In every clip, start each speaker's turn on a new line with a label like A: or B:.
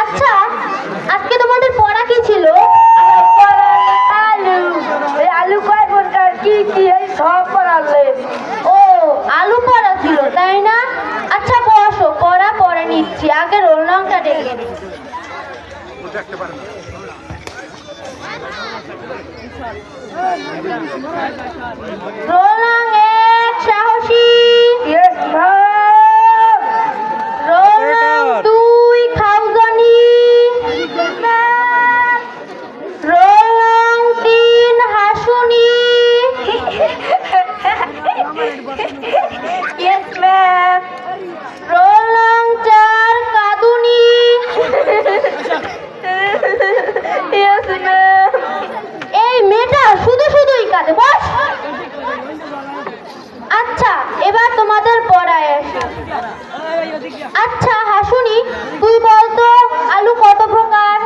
A: আচ্ছা, আজকে তোমাদের পড়া কি ছিল?
B: আলু। এই আলু কয় প্রকার, কি কি, এই সব পড়ালে।
A: ও, আলু পড়া ছিল তাই না? আচ্ছা বসো, পড়া পরে নিচ্ছি, আগে রোল নংটা ডেকে নিই। রোল নং 1 সাহসী।
B: Yes ma'am.
A: রোল নং 2 খাউজানি। রোল নং 3 হাসুনি।
B: Yes ma'am.
A: রোল নং 4 কাদুনি।
B: Yes ma'am.
A: এই মেয়েটা শুধু শুধুই কাঁদে, বস। আচ্ছা, এবার তোমাদের পড়ায় আসি। আচ্ছা হাসুনি, তুই বলতো আলু কত প্রকার?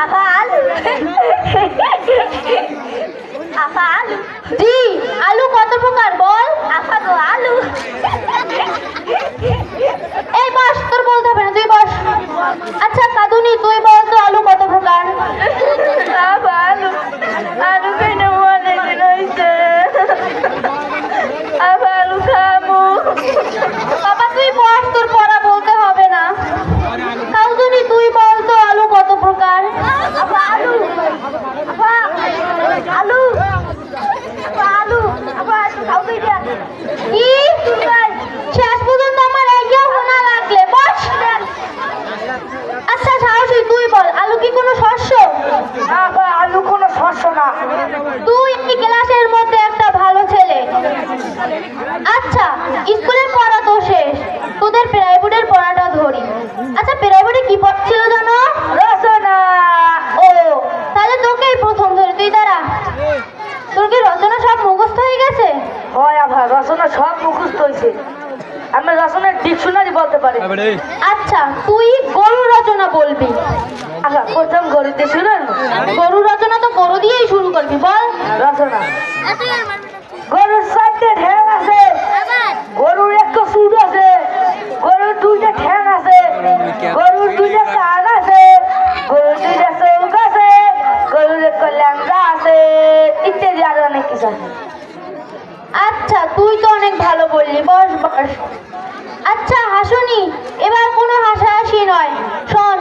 B: আপা আলু। আপা আলু।
A: জি, আলু কত প্রকার বল।
B: আপা গো আলু।
A: এই বস, তোর বলতে হবে না, তুই বস। আচ্ছা কাদুনি, তুই বলতো আলু কত প্রকার?
B: আপা আলু। আলু খেতে অনেক দিন হয়েছে। আপা আলু খাবো।
A: বাবা তুই বস, তোর পড়া বলতে হবে না। কাদুনি, তুই বলতো আলু কত প্রকার?
B: আপা আলু। আপা আলু। আপা আলু। আপা আলু খাও দিয়া।
A: কি? শেষ পর্যন্ত আমার একটাও শোনা লাগলে, বস। আচ্ছা সাহসী, তুই বল আলু কি কোনো শস্য?
B: আপা আলু কোনো শস্য না।
A: তুই এই ক্লাসের মধ্যে একটা ভালো ছেলে। আচ্ছা, স্কুলের পড়া তো শেষ, তোদের প্রাইভেটের পড়াটা ধরি। আচ্ছা প্রাইভেটে কি পড়ছিল জানো?
B: রচনা।
A: ও, তাহলে তোকেই প্রথম ধরে, তুই দাঁড়া। তোর কি রচনা সব মুখস্থ হয়ে গেছে?
B: হয় আপা, রচনা সব মুখস্থ হয়েছে। আমি রচনার ডিকশনারি বলতে পারি।
A: আচ্ছা, তুই গরু রচনা বলবি।
B: আচ্ছা, প্রথম গরুতে শুনেন।
A: গরু রচনা তো গরু দিয়েই শুরু করবি, বল।
B: রচনা। গরুর 4টে ঠ্যাং আছে, গরুর একটা সুদ আছে, গরুর 2টে ঠ্যাং আছে, গরুর 2টে কান আছে, গরুর 2টে চোখ আছে, গরুর একটা ল্যাংড়া আছে, ইত্যাদি আরো অনেক কিছু আছে।
A: আচ্ছা, তুই তো অনেক ভালো বললি, বস বস। আচ্ছা হাসুনি, এবার কোনো হাসাহাসি নয়, শোন।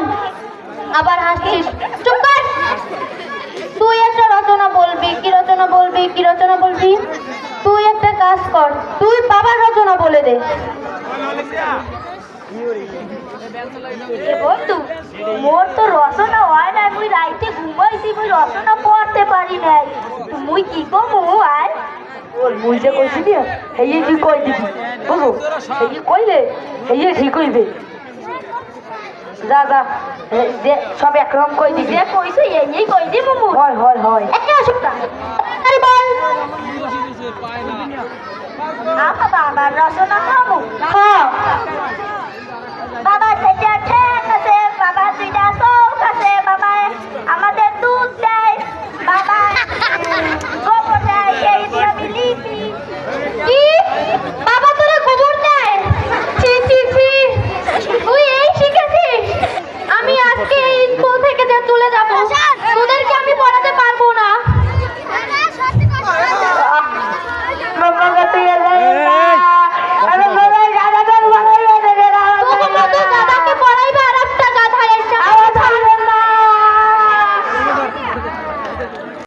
A: আবার হাসছিস, চুপ কর। তুই একটা রচনা বলবি, কি রচনা বলবি, কি রচনা বলবি? তুই একটা কাজ কর, তুই বাবার রচনা বলে দে।
B: এ বন্ধু, মোর তো রচনা হয় না, মুই রাইতে ঘুমাইছি, মুই রচনা পড়তে পারি নাই। মুই কি কমু আর? ওর মুই যে কইছি না, হেই তুই কই দিবি বুঝো, হেই কইলে হেই ঠিক হইবে। যা যা, যে সব একরকম কই দিবি। যে কইছে এই কই দিব মু। হয় হয় হয়।
A: একটা অসুখ না, আরে বল।
B: আপা বাবার রচনা কমু।
A: হ্যাঁ।